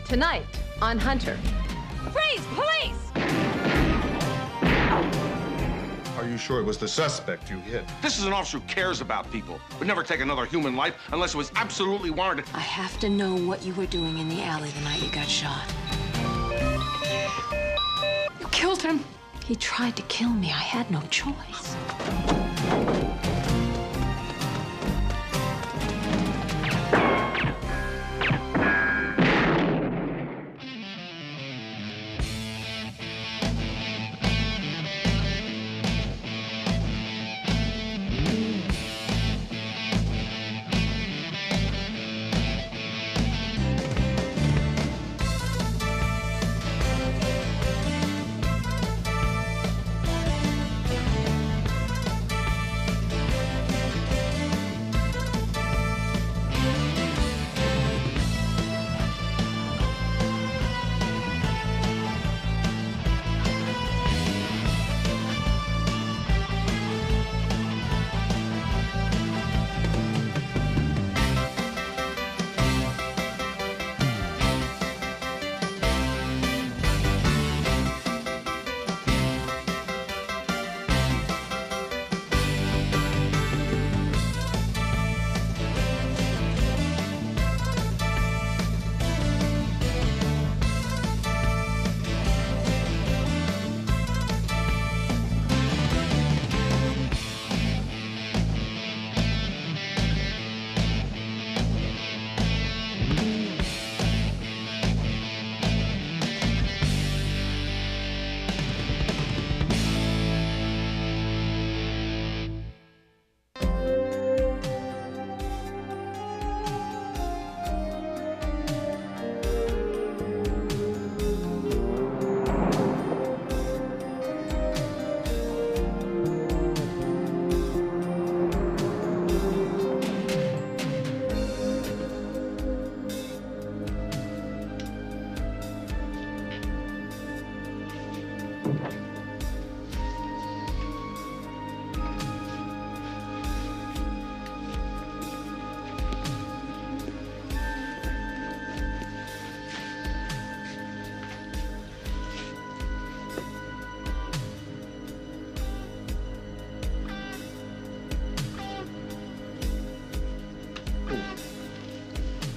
Tonight on Hunter. Freeze, police! Are you sure it was the suspect you hit? This is an officer who cares about people, would never take another human life unless it was absolutely warranted. I have to know what you were doing in the alley the night you got shot. You killed him. He tried to kill me. I had no choice.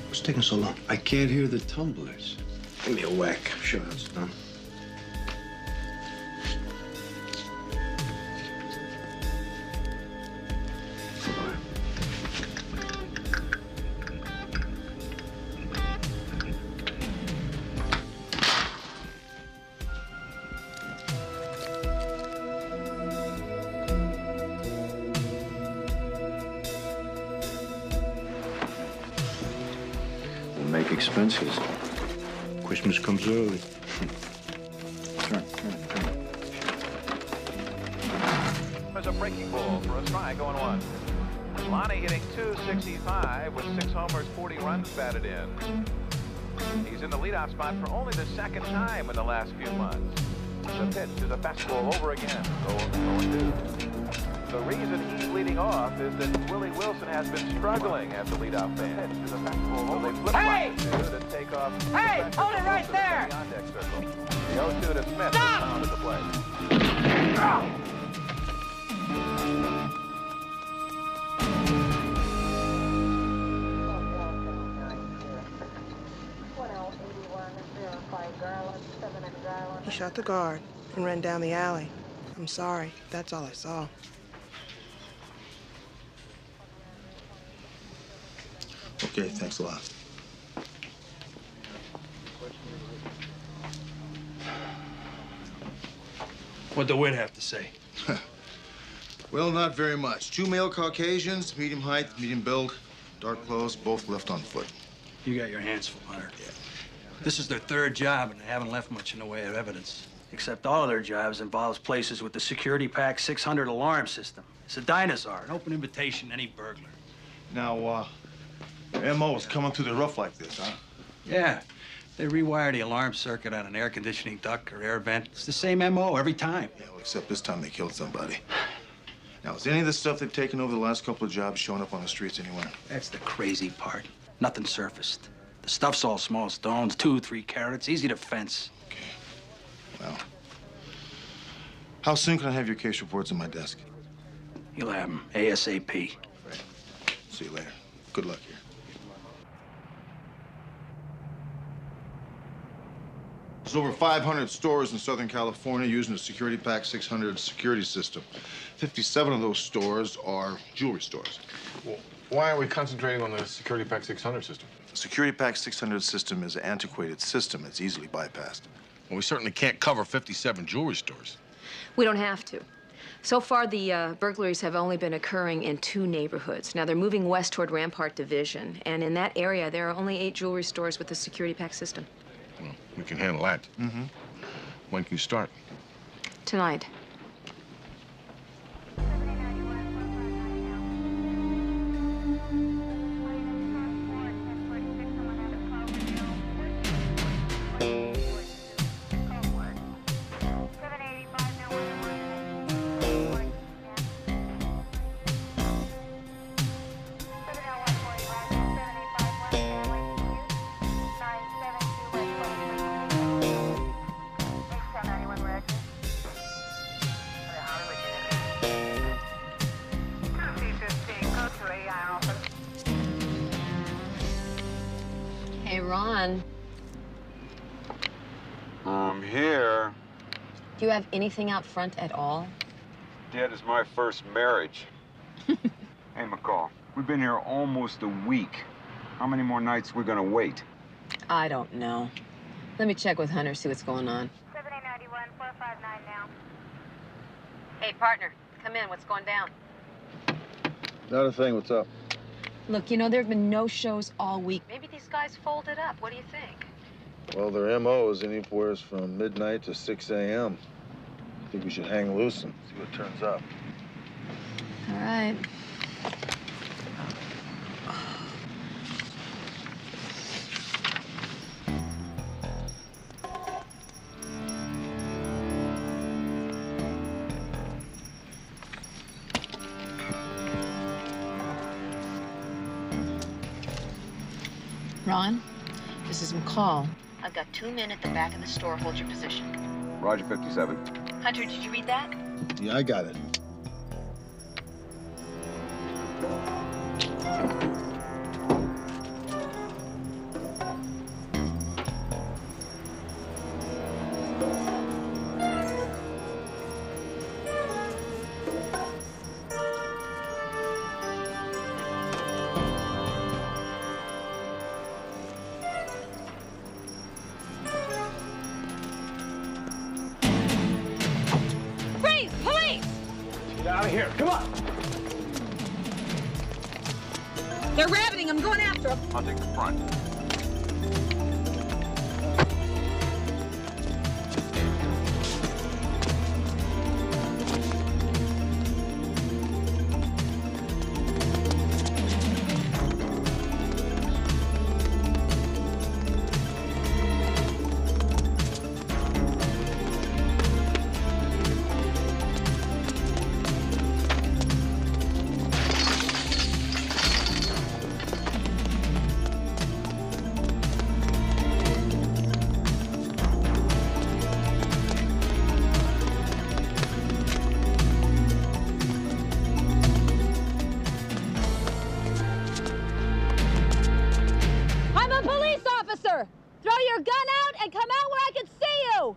What's taking so long? I can't hear the tumblers. Give me a whack. I'm sure that's done. Make expenses. Christmas comes early. Turn. There's a breaking ball for a strike on one. Lonnie hitting .265 with 6 homers, 40 runs batted in. He's in the leadoff spot for only the second time in the last few months. The pitch is a fastball over again. 0-2. The reason he's leading off is that Willie Wilson has been struggling as the leadoff man. Hey! To take off. Hey, hold it right there! The 0-2 to Smith. Stop! At the plate. He shot the guard and ran down the alley. I'm sorry. That's all I saw. Okay, thanks a lot. What'd the wit have to say? Well, not very much. 2 male Caucasians, medium height, medium build, dark clothes, both left on foot. You got your hands full, Hunter. Yeah. This is their third job, and they haven't left much in the way of evidence. Except all of their jobs involves places with the Security Pack 600 alarm system. It's a dinosaur, an open invitation to any burglar. Now, MO is coming through the roof like this, huh? Yeah. They rewire the alarm circuit on an air conditioning duct or air vent. It's the same MO every time. Yeah, well, except this time they killed somebody. Now, is any of the stuff they've taken over the last couple of jobs showing up on the streets anywhere? That's the crazy part. Nothing surfaced. The stuff's all small stones, 2, 3 carats, easy to fence. Okay. Well, how soon can I have your case reports on my desk? You'll have them ASAP. Right. See you later. Good luck here. There's over 500 stores in Southern California using the Security Pack 600 security system. 57 of those stores are jewelry stores. Well, why are we concentrating on the Security Pack 600 system? The Security Pack 600 system is an antiquated system. It's easily bypassed. Well, we certainly can't cover 57 jewelry stores. We don't have to. So far, the burglaries have only been occurring in 2 neighborhoods. Now, they're moving west toward Rampart Division, and in that area, there are only 8 jewelry stores with the Security Pack system. Well, we can handle that. Mm-hmm. When can you start? Tonight. Hey, Ron. I'm here. Do you have anything out front at all? Dad is my first marriage. Hey, McCall, we've been here almost a week. How many more nights we gonna wait? I don't know. Let me check with Hunter, see what's going on. 7891, 459 now. Hey, partner, come in. What's going down? Not a thing. What's up? Look, you know, there have been no shows all week. Maybe these guys folded up. What do you think? Well, their MO is anywhere from midnight to 6 a.m. I think we should hang loose and see what turns up. All right. Ron, this is McCall. I've got 2 men at the back of the store. Hold your position. Roger, 57. Hunter, did you read that? Yeah, I got it. Out of here. Come on. They're rabbiting. I'm going after them. I'll take the front. Throw your gun out and come out where I can see you!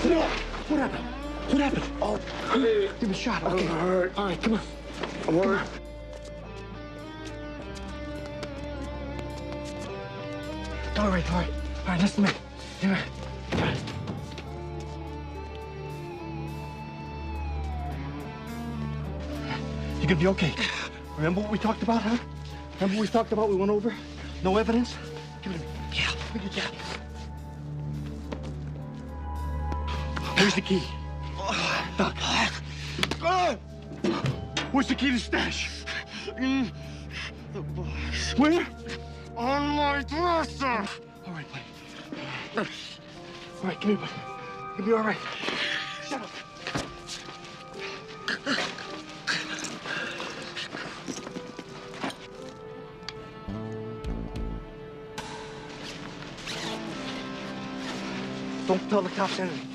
No! What happened? What happened? Oh, give me a shot. Okay. I'm hurt. All right, come on. I'm worried. All right. All right, listen to me. All right. You're gonna be okay. Remember what we talked about, huh? Remember what we talked about? We went over? No evidence? Give it to me. Yeah, bring it down. Here's the key. Doug. Where's the key to stash? In the box. Where? On my dresser. All right, buddy. All right, give me, buddy. You'll be all right. Shut up. Don't tell the cops anything.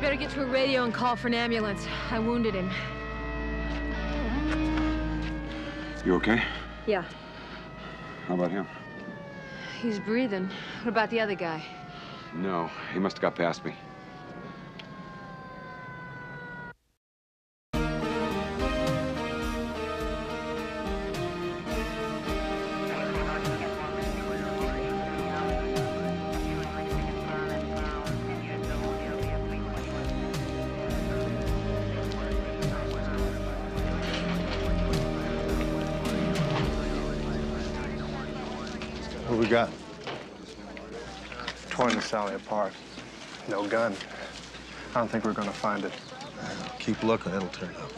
Better get to a radio and call for an ambulance. I wounded him. You okay? Yeah, How about him? he's breathing. What about the other guy? No, he must have got past me. What we got? Torn the Sally apart. No gun. I don't think we're gonna find it. Keep looking, it'll turn up.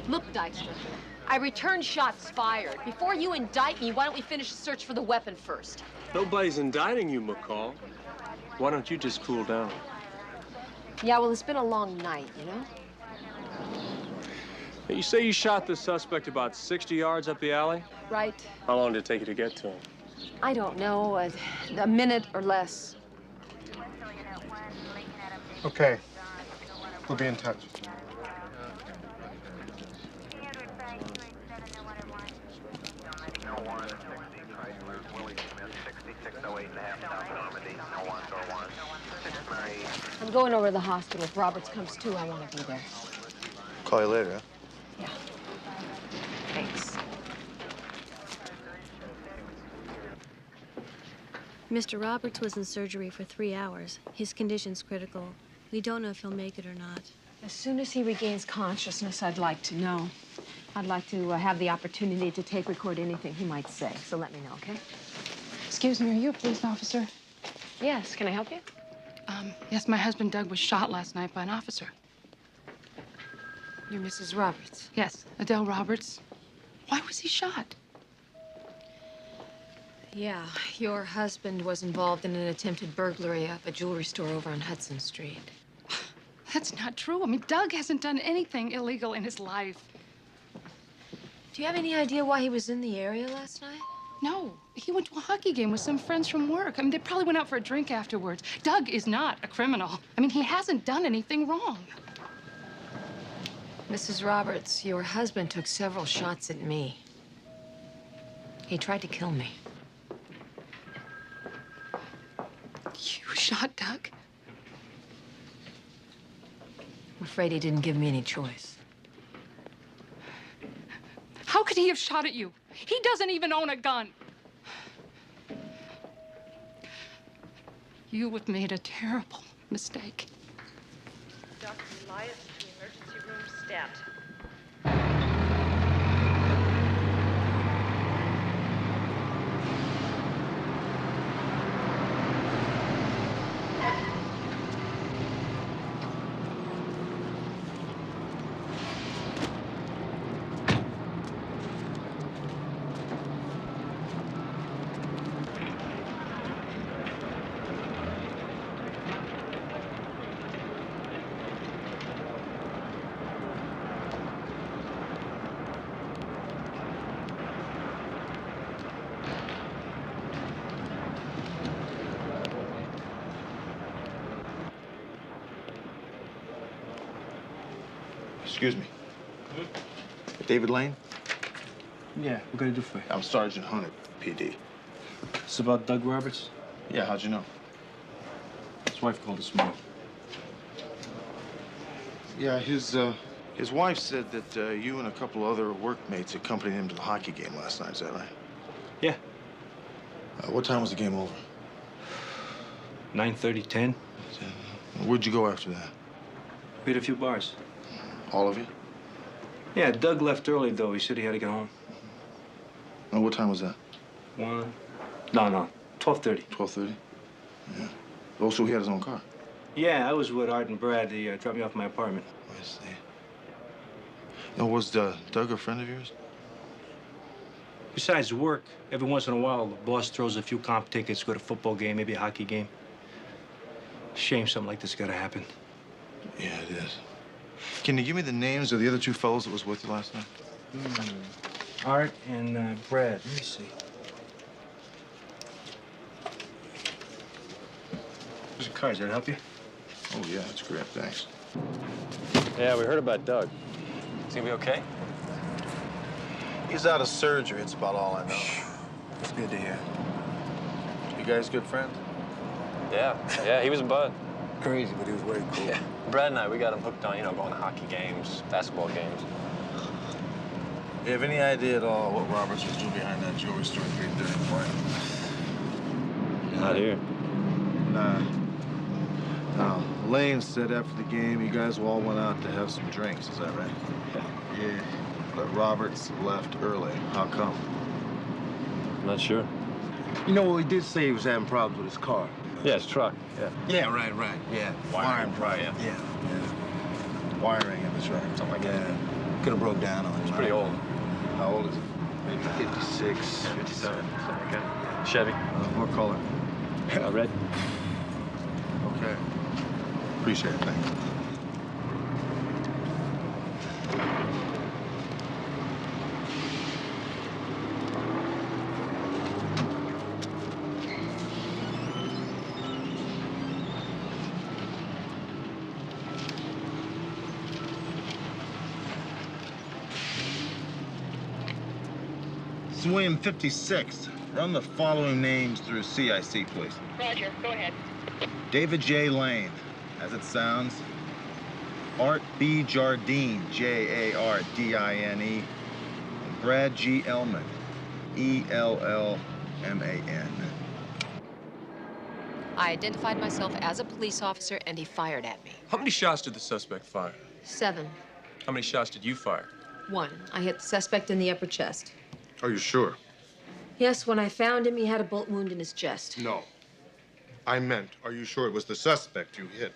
Look, Dykstra, I returned shots fired. Before you indict me, why don't we finish the search for the weapon first? Nobody's indicting you, McCall. Why don't you just cool down? Yeah, well, it's been a long night, you know? Hey, you say you shot the suspect about 60 yards up the alley? Right. How long did it take you to get to him? I don't know, a minute or less. Okay. We'll be in touch. I'm going over to the hospital. If Roberts comes too, I want to be there. Call you later, huh? Yeah. Thanks. Mr. Roberts was in surgery for 3 hours. His condition's critical. We don't know if he'll make it or not. As soon as he regains consciousness, I'd like to know. I'd like to have the opportunity to tape record anything he might say. So let me know, okay? Excuse me, are you a police officer? Yes, can I help you? Yes, my husband Doug was shot last night by an officer. You're Mrs. Roberts? Yes, Adele Roberts. Why was he shot? Yeah, your husband was involved in an attempted burglary of a jewelry store over on Hudson Street. That's not true. I mean, Doug hasn't done anything illegal in his life. Do you have any idea why he was in the area last night? No, he went to a hockey game with some friends from work. I mean, they probably went out for a drink afterwards. Doug is not a criminal. I mean, he hasn't done anything wrong. Mrs. Roberts, your husband took several shots at me. He tried to kill me. You shot Doug? I'm afraid he didn't give me any choice. How could he have shot at you? He doesn't even own a gun. You have made a terrible mistake. Dr. Elias to the emergency room, stat. Excuse me. David Lane? Yeah, what can I do for you? I'm Sergeant Hunter, PD. It's about Doug Roberts? Yeah, how'd you know? His wife called this morning. Yeah, his wife said that you and a couple other workmates accompanied him to the hockey game last night. Is that right? Yeah. What time was the game over? 9:30, 10. Where'd you go after that? We had a few bars. All of you? Yeah, Doug left early, though. He said he had to get home. And what time was that? 1. No, 12:30. 12:30? Yeah. Also, he had his own car? Yeah, I was with Art and Brad. They dropped me off at my apartment. I see. Now, was Doug a friend of yours? Besides work, every once in a while, the boss throws a few comp tickets, go to a football game, maybe a hockey game. Shame something like this gotta happen. Yeah, it is. Can you give me the names of the other two fellows that was with you last night? Art and Brad. Let me see. There's a card. Does that help you? Oh, yeah, that's great. Thanks. Yeah, we heard about Doug. Is he gonna be okay? He's out of surgery. It's about all I know. It's good to hear. You guys good friends? Yeah, he was a bud. Crazy, but he was way cool. Yeah. Brad and I, we got him hooked on, going to hockey games, basketball games. You have any idea at all what Roberts was doing behind that jewelry store at 3:30 morning? Not here. Nah. Now, Lane said after the game, you guys all went out to have some drinks. Is that right? Yeah. But Roberts left early. How come? I'm not sure. You know, he did say he was having problems with his car. Yeah, his truck. Yeah. Yeah, right. Yeah. Wiring problem. Yeah. Wiring in his truck. Something like that. Could have broke down on him. It's pretty old. How old is it? Maybe 56, 57. Something like that. Chevy. What color? Red. Okay. Appreciate it. Thanks. This is William 56. Run the following names through CIC, please. Roger, go ahead. David J. Lane, as it sounds. Art B. Jardine, Jardine. And Brad G. Ellman, Ellman. I identified myself as a police officer, and he fired at me. How many shots did the suspect fire? 7. How many shots did you fire? 1. I hit the suspect in the upper chest. Are you sure? Yes, when I found him, he had a bullet wound in his chest. No. I meant, are you sure it was the suspect you hit?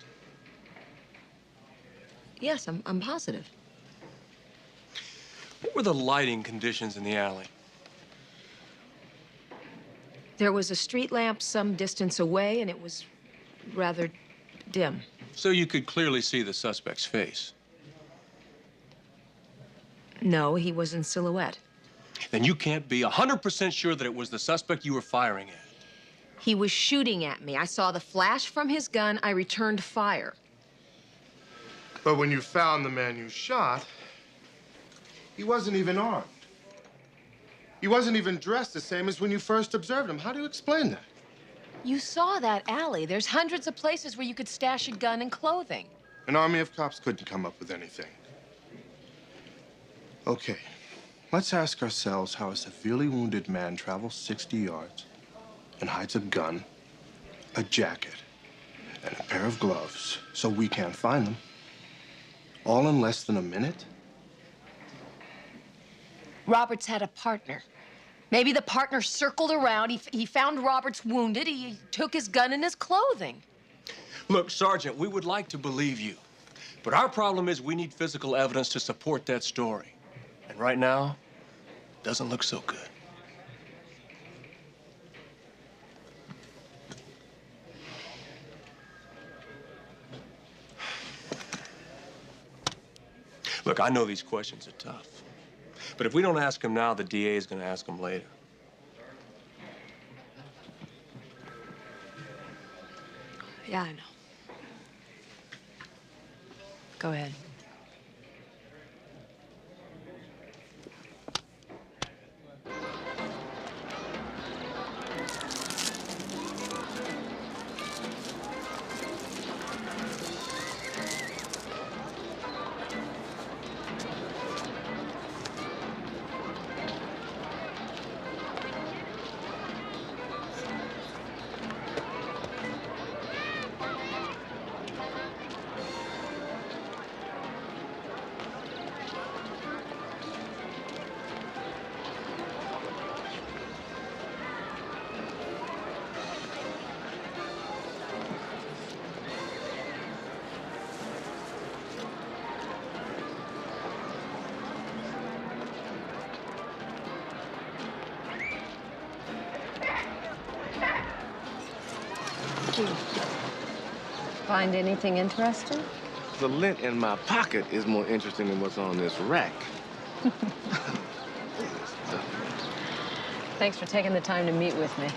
Yes, I'm positive. What were the lighting conditions in the alley? There was a street lamp some distance away, and it was rather dim. So you could clearly see the suspect's face. No, he was in silhouette. Then you can't be 100% sure that it was the suspect you were firing at. He was shooting at me. I saw the flash from his gun. I returned fire. But when you found the man you shot, he wasn't even armed. He wasn't even dressed the same as when you first observed him. How do you explain that? You saw that alley. There's hundreds of places where you could stash a gun and clothing. An army of cops couldn't come up with anything. Okay, let's ask ourselves how a severely wounded man travels 60 yards and hides a gun, a jacket, and a pair of gloves so we can't find them, all in less than a minute? Roberts had a partner. Maybe the partner circled around. He found Roberts wounded. He took his gun and his clothing. Look, Sergeant, we would like to believe you. But our problem is we need physical evidence to support that story. And right now, doesn't look so good. Look, I know these questions are tough. But if we don't ask him now, the DA is going to ask him later. Yeah, I know. Go ahead. Find anything interesting? The lint in my pocket is more interesting than what's on this rack. Thanks for taking the time to meet with me.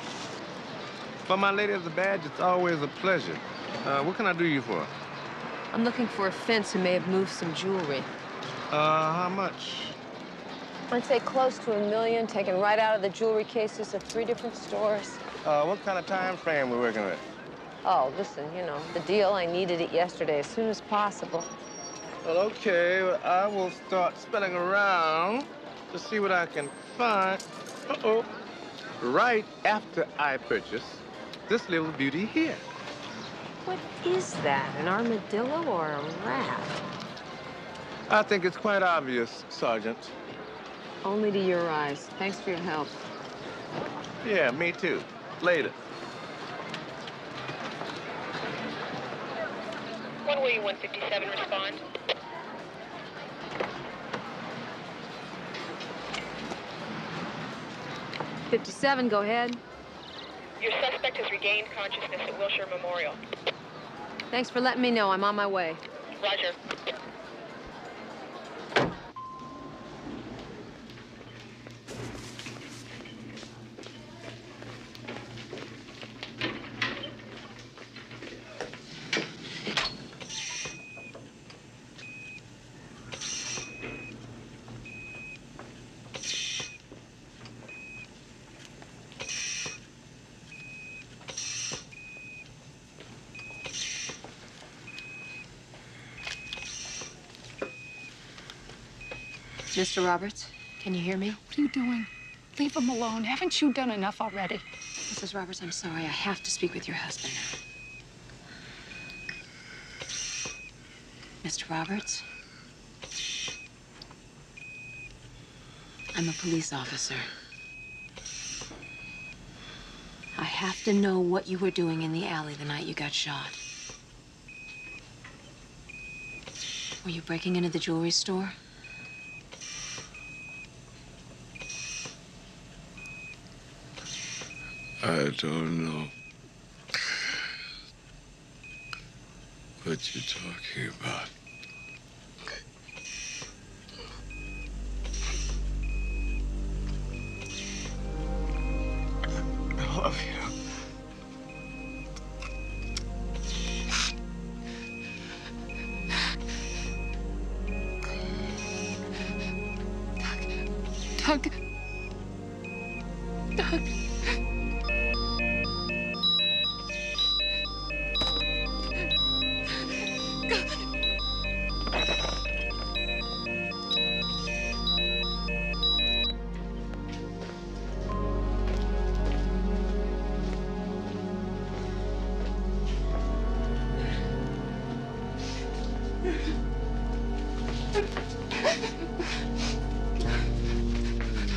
For my lady of the badge, it's always a pleasure. What can I do you for? I'm looking for a fence who may have moved some jewelry. How much? I'd say close to $1 million, taken right out of the jewelry cases of 3 different stores. What kind of time frame we're working with? Oh, listen, you know, the deal, I needed it yesterday, as soon as possible. Well, okay, well, I will start spinning around to see what I can find. Uh-oh. Right after I purchase this little beauty here. What is that, an armadillo or a rat? I think it's quite obvious, Sergeant. Only to your eyes. Thanks for your help. Yeah, me too. Later. One-way 157, respond. '57, go ahead. Your suspect has regained consciousness at Wilshire Memorial. Thanks for letting me know. I'm on my way. Roger. Mr. Roberts, can you hear me? What are you doing? Leave him alone. Haven't you done enough already? Mrs. Roberts, I'm sorry. I have to speak with your husband now. Mr. Roberts? I'm a police officer. I have to know what you were doing in the alley the night you got shot. Were you breaking into the jewelry store? I don't know what you're talking about. I love you. Doug. Doug.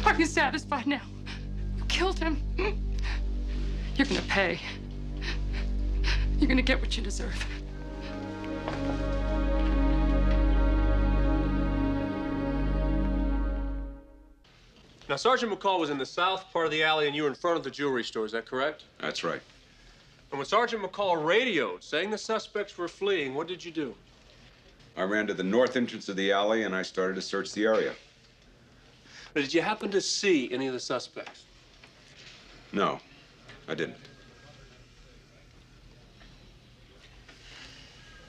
Are you satisfied now? You killed him. You're gonna pay. You're gonna get what you deserve. Now, Sergeant McCall was in the south part of the alley and you were in front of the jewelry store, is that correct? That's right. And when Sergeant McCall radioed saying the suspects were fleeing, what did you do? I ran to the north entrance of the alley and I started to search the area. Now, did you happen to see any of the suspects? No, I didn't.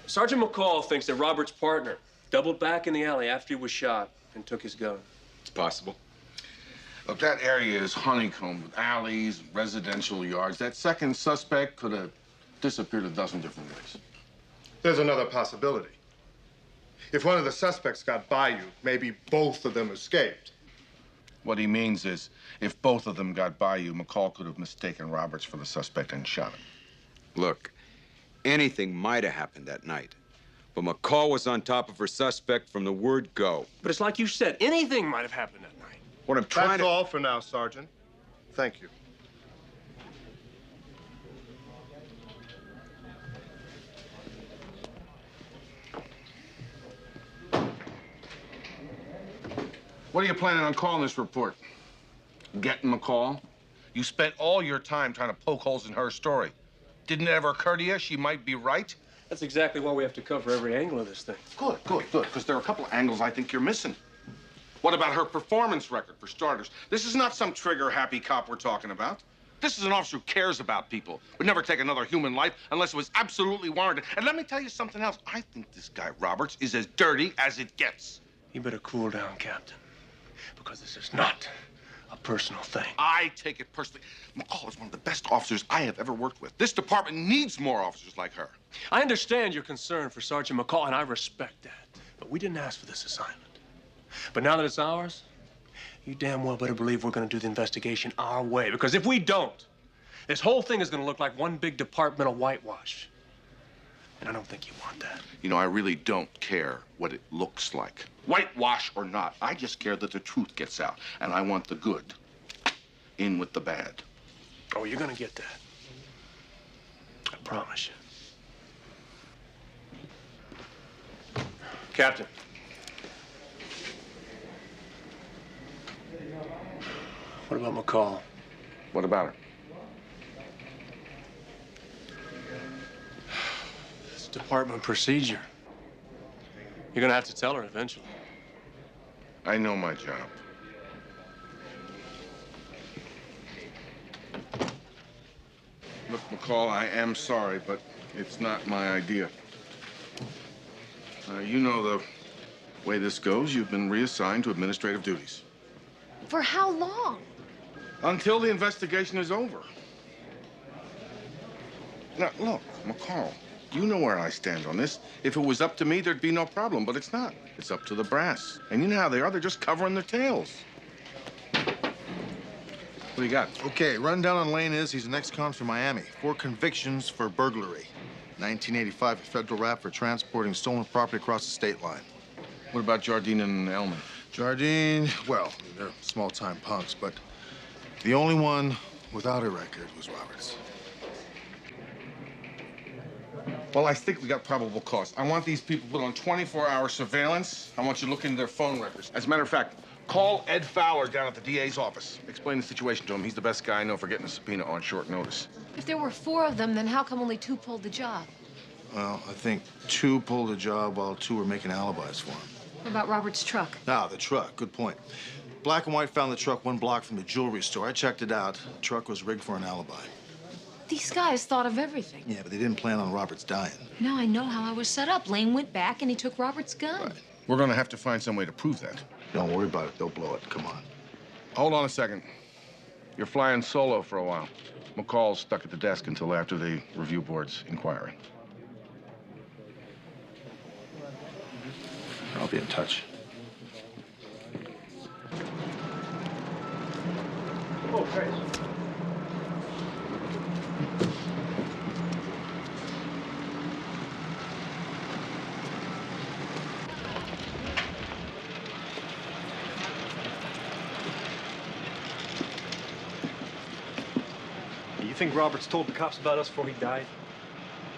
Sergeant McCall thinks that Robert's partner doubled back in the alley after he was shot and took his gun. It's possible. Look, that area is honeycombed with alleys, residential yards. That second suspect could have disappeared a dozen different ways. There's another possibility. If one of the suspects got by you, maybe both of them escaped. What he means is, if both of them got by you, McCall could have mistaken Roberts for the suspect and shot him. Look, anything might have happened that night. But McCall was on top of her suspect from the word go. But it's like you said, anything might have happened that night. What I'm trying That's to... all for now, Sergeant. Thank you. What are you planning on calling this report? Getting McCall? You spent all your time trying to poke holes in her story. Didn't it ever occur to you she might be right? That's exactly why we have to cover every angle of this thing. Good, because there are a couple of angles I think you're missing. What about her performance record, for starters? This is not some trigger-happy cop we're talking about. This is an officer who cares about people, would never take another human life unless it was absolutely warranted. And let me tell you something else. I think this guy, Roberts, is as dirty as it gets. You better cool down, Captain, because this is not a personal thing. I take it personally. McCall is one of the best officers I have ever worked with. This department needs more officers like her. I understand your concern for Sergeant McCall, and I respect that. But we didn't ask for this assignment. But now that it's ours, you damn well better believe we're going to do the investigation our way. Because if we don't, this whole thing is going to look like one big departmental whitewash. And I don't think you want that. You know, I really don't care what it looks like. Whitewash or not, I just care that the truth gets out. And I want the good in with the bad. Oh, you're going to get that. I promise you. Captain. What about McCall? What about her? It's department procedure. You're gonna have to tell her eventually. I know my job. Look, McCall, I am sorry, but it's not my idea. You know the way this goes. You've been reassigned to administrative duties. For how long? Until the investigation is over. Now, look, McCall, you know where I stand on this. If it was up to me, there'd be no problem, but it's not. It's up to the brass. And you know how they are. They're just covering their tails. What do you got? Okay, rundown on Lane is he's an ex-con from Miami. 4 convictions for burglary. 1985, a federal rap for transporting stolen property across the state line. What about Jardine and Elman? Jardine, well, they're small-time punks, but the only one without a record was Roberts. Well, I think we got probable cause. I want these people put on 24-hour surveillance. I want you to look into their phone records. As a matter of fact, call Ed Fowler down at the DA's office. Explain the situation to him. He's the best guy I know for getting a subpoena on short notice. If there were 4 of them, then how come only 2 pulled the job? Well, I think 2 pulled a job while 2 were making alibis for him. What about Robert's truck? Ah, the truck. Good point. Black and White found the truck 1 block from the jewelry store. I checked it out. The truck was rigged for an alibi. These guys thought of everything. Yeah, but they didn't plan on Roberts dying. Now I know how I was set up. Lane went back and he took Robert's gun. Right. We're gonna have to find some way to prove that. Don't worry about it. They'll blow it. Come on. Hold on a second. You're flying solo for a while. McCall's stuck at the desk until after the review board's inquiry. I'll be in touch. Oh, Grace. You think Roberts told the cops about us before he died?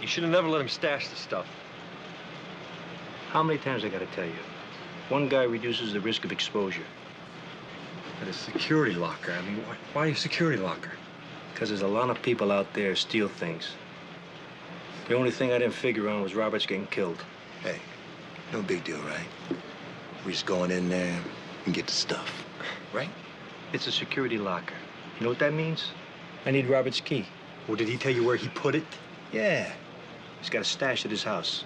You should have never let him stash the stuff. How many times I gotta tell you? One guy reduces the risk of exposure. At a security locker. I mean, why a security locker? Because there's a lot of people out there steal things. The only thing I didn't figure on was Roberts getting killed. Hey, no big deal, right? We're just going in there and get the stuff, right? It's a security locker. You know what that means? I need Robert's key. Well, did he tell you where he put it? Yeah. He's got a stash at his house.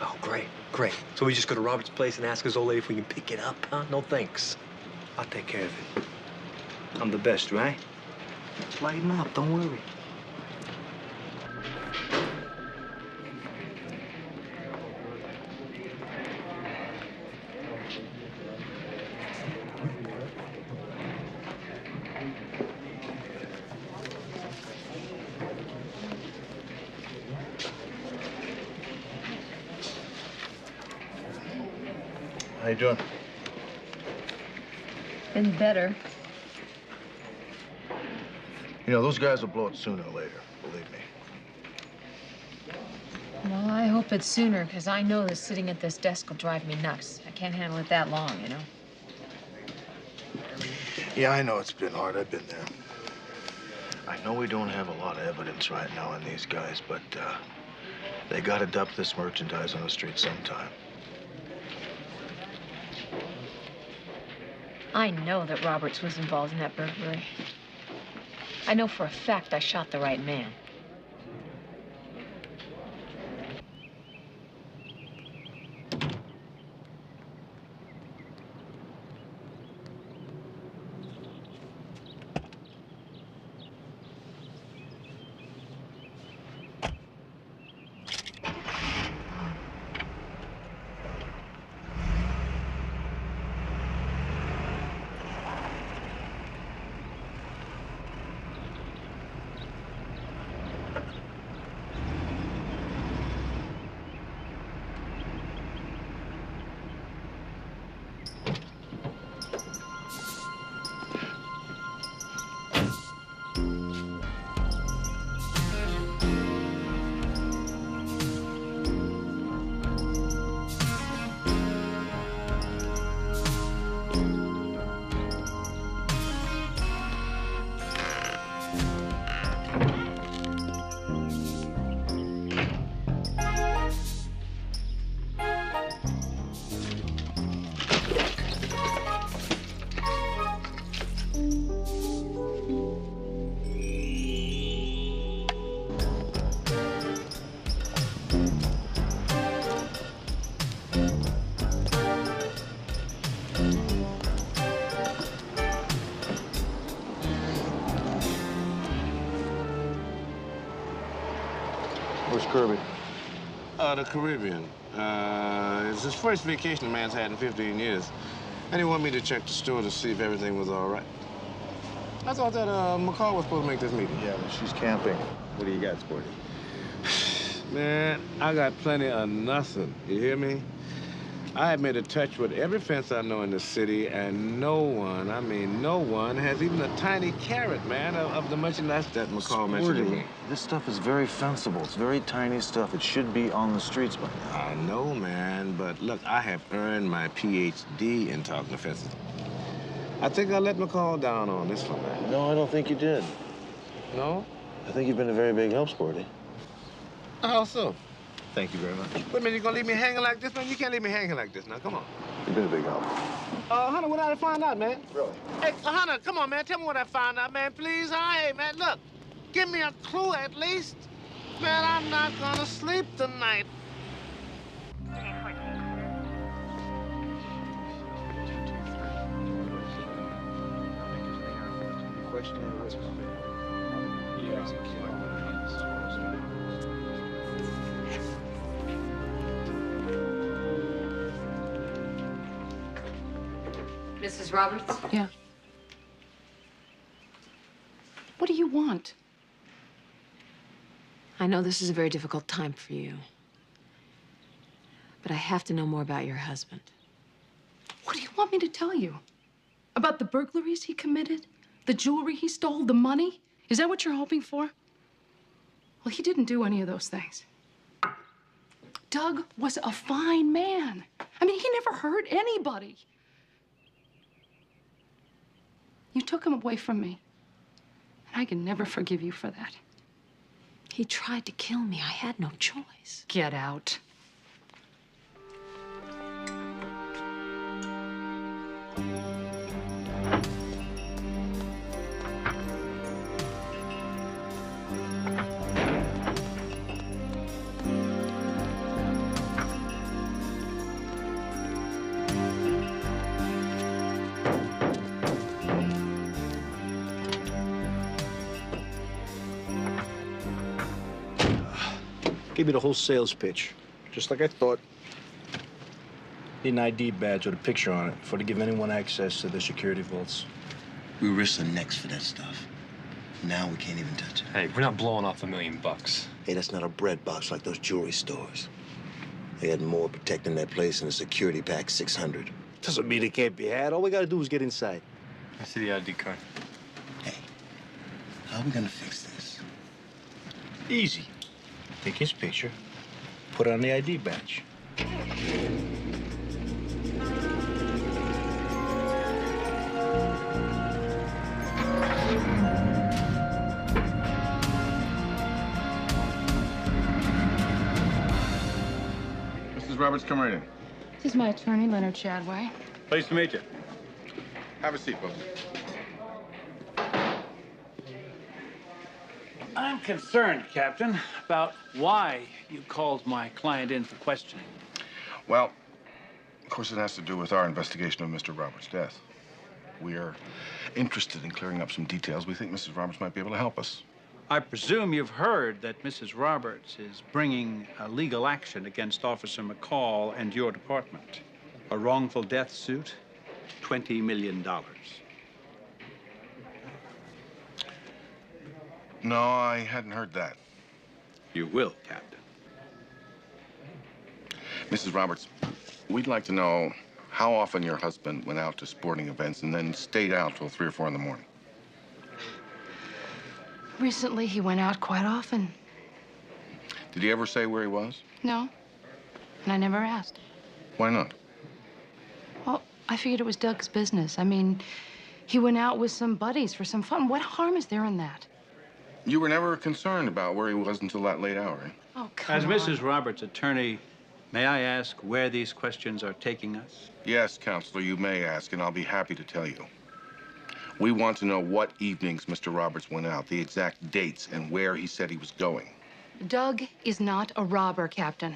Oh, great, great. So we just go to Robert's place and ask his old lady if we can pick it up, huh? No thanks. I'll take care of it. I'm the best, right? Lighten up, don't worry. How you doing? Been better. You know, those guys will blow it sooner or later, believe me. Well, I hope it's sooner, because I know that sitting at this desk will drive me nuts. I can't handle it that long, you know? Yeah, I know it's been hard. I've been there. I know we don't have a lot of evidence right now on these guys, but they gotta dump this merchandise on the street sometime. I know that Roberts was involved in that burglary. I know for a fact I shot the right man. Where's Kirby? The Caribbean. It's his first vacation the man's had in 15 years. And he wanted me to check the store to see if everything was all right. I thought that McCall was supposed to make this meeting. Yeah, but she's camping. What do you got, Sporty? Man, I got plenty of nothing. You hear me? I have made a touch with every fence I know in the city, and no one, I mean no one, has even a tiny carrot, man, of the merchandise that McCall mentioned to me. This stuff is very fensible. It's very tiny stuff. It should be on the streets by now. I know, man, but look, I have earned my PhD in talking to fences. I think I let McCall down on this one, man. No, I don't think you did. No? I think you've been a very big help, Sporty. How so? Thank you very much. Wait a minute, you gonna leave me hanging like this, man? You can't leave me hanging like this now, come on. You've been a big help. Hunter, what did I find out, man? Really? Hey, Hunter, come on, man, tell me what I found out, man, please. Hey, man, look, give me a clue at least. Man, I'm not gonna sleep tonight. Mrs. Roberts? Yeah. What do you want? I know this is a very difficult time for you. But I have to know more about your husband. What do you want me to tell you? About the burglaries he committed? The jewelry he stole? The money? Is that what you're hoping for? Well, he didn't do any of those things. Doug was a fine man. I mean, he never hurt anybody. You took him away from me. And I can never forgive you for that. He tried to kill me. I had no choice. Get out. Gave me the whole sales pitch, just like I thought. Need an ID badge with a picture on it before they give anyone access to the security vaults. We risked our necks for that stuff. Now we can't even touch it. Hey, we're not blowing off $1 million. Hey, that's not a bread box like those jewelry stores. They had more protecting that place than a security pack 600. Doesn't mean it can't be had. All we gotta do is get inside. I see the ID card. Hey, how are we gonna fix this? Easy. Take his picture, put on the ID badge. Roberts, come right in. This is my attorney, Leonard Shadway. Pleased to meet you. Have a seat, folks. I'm concerned, Captain, about why you called my client in for questioning. Well, of course, it has to do with our investigation of Mr. Roberts' death. We are interested in clearing up some details. We think Mrs. Roberts might be able to help us. I presume you've heard that Mrs. Roberts is bringing a legal action against Officer McCall and your department. A wrongful death suit, $20 million. No, I hadn't heard that. You will, Captain. Mrs. Roberts, we'd like to know how often your husband went out to sporting events and then stayed out till 3 or 4 in the morning. Recently, he went out quite often. Did he ever say where he was? No, and I never asked. Why not? Well, I figured it was Doug's business. I mean, he went out with some buddies for some fun. What harm is there in that? You were never concerned about where he was until that late hour, eh? Oh, come As on. Mrs. Roberts' attorney, may I ask where these questions are taking us? Yes, Counselor, you may ask, and I'll be happy to tell you. We want to know what evenings Mr. Roberts went out, the exact dates, and where he said he was going. Doug is not a robber, Captain.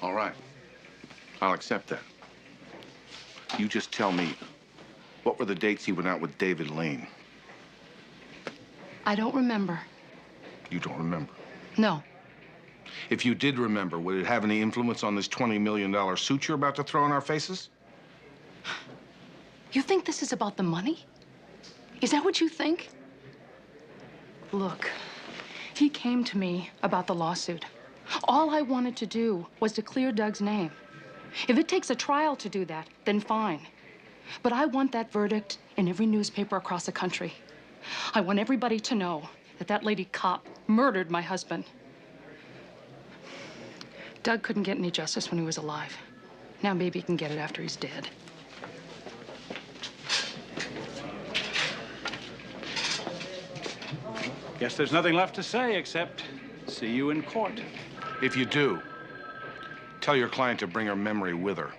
All right. I'll accept that. You just tell me, what were the dates he went out with David Lane? I don't remember. You don't remember. No. If you did remember, would it have any influence on this $20 million suit you're about to throw in our faces? You think this is about the money? Is that what you think? Look, he came to me about the lawsuit. All I wanted to do was to clear Doug's name. If it takes a trial to do that, then fine. But I want that verdict in every newspaper across the country. I want everybody to know that that lady cop murdered my husband. Doug couldn't get any justice when he was alive. Now maybe he can get it after he's dead. Guess there's nothing left to say except see you in court. If you do, tell your client to bring her memory with her.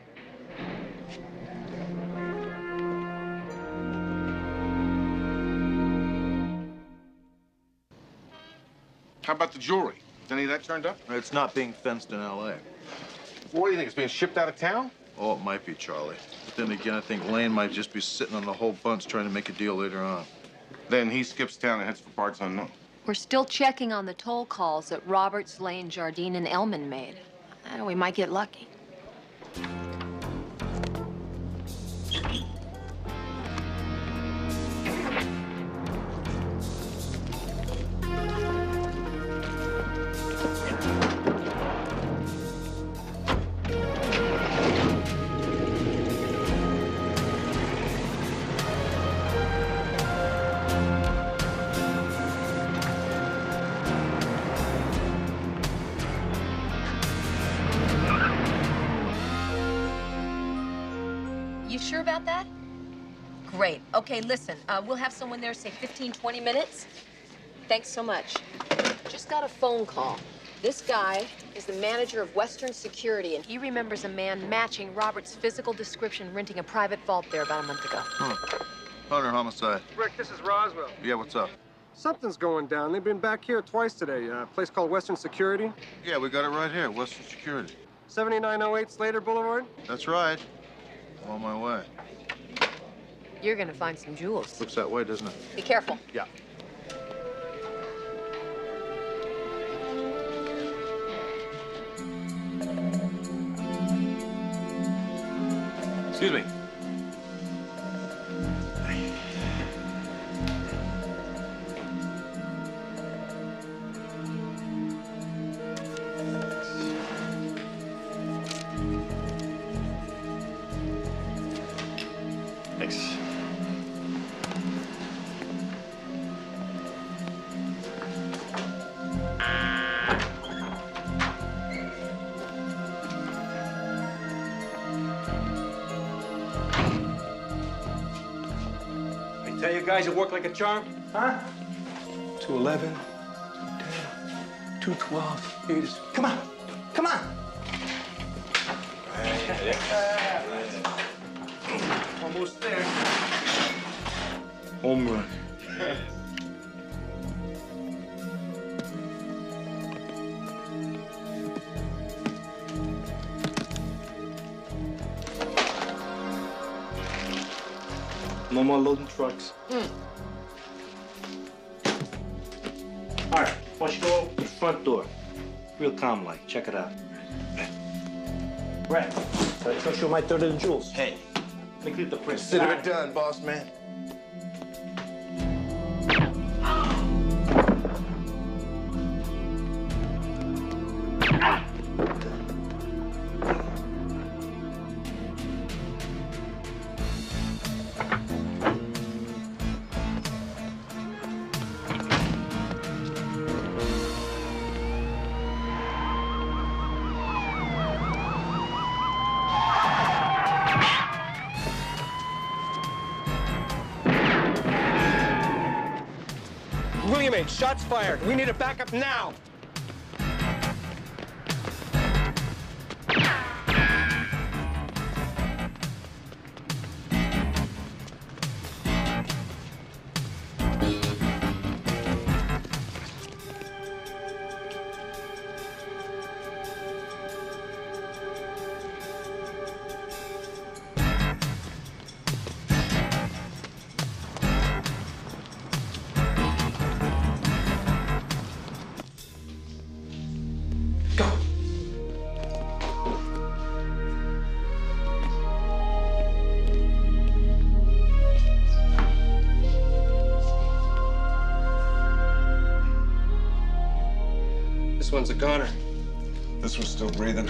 How about the jewelry? Is any of that turned up? It's not being fenced in L.A. What do you think? It's being shipped out of town? Oh, it might be, Charlie. But then again, I think Lane might just be sitting on the whole bunch trying to make a deal later on. Then he skips town and heads for parts unknown. We're still checking on the toll calls that Roberts, Lane, Jardine, and Ellman made. We might get lucky. You sure about that? Great. Okay, listen, we'll have someone there, say 15, 20 minutes. Thanks so much. Just got a phone call. This guy is the manager of Western Security, and he remembers a man matching Robert's physical description renting a private vault there about a month ago. Hunter homicide. Rick, this is Roswell. Yeah, what's up? Something's going down. They've been back here twice today. A place called Western Security. Yeah, we got it right here, Western Security. 7908 Slater Boulevard. That's right. I'm on my way. You're gonna find some jewels. Looks that way, doesn't it? Be careful. Yeah. Excuse me. Thanks. I tell you guys it worked like a charm, huh? 211, 212. Here it is. Come on. Come on. Almost there. Home run. No more loading trucks. All right, why don't you go to the front door? Real calm like. Check it out. Brad, I trust you with my third of the jewels. Hey. Let me clear the print. Consider it done, boss man. William H., shots fired. We need a backup now. This one's a goner. This one's still breathing.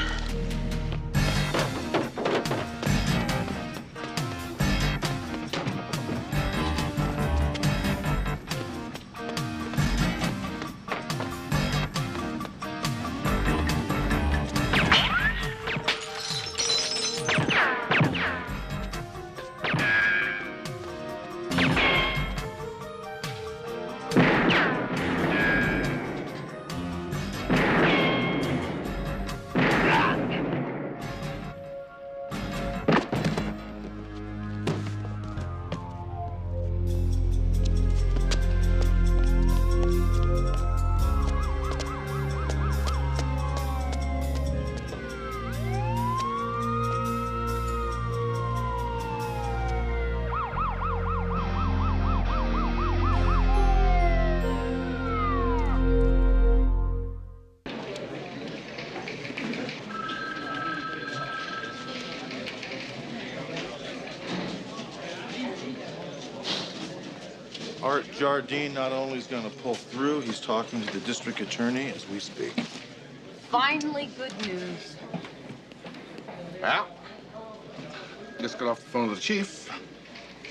Art Jardine not only is going to pull through, he's talking to the district attorney as we speak. Finally, good news. Well, just got off the phone with the chief.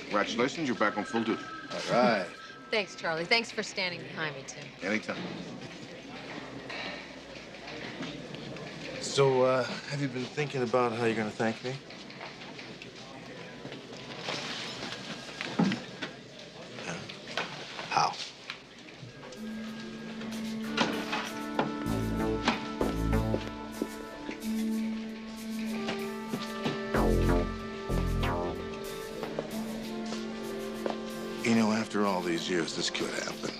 Congratulations, you're back on full duty. All right. Thanks, Charlie. Thanks for standing behind me, too. Anytime. So, have you been thinking about how you're going to thank me? How? You know, after all these years, this could happen.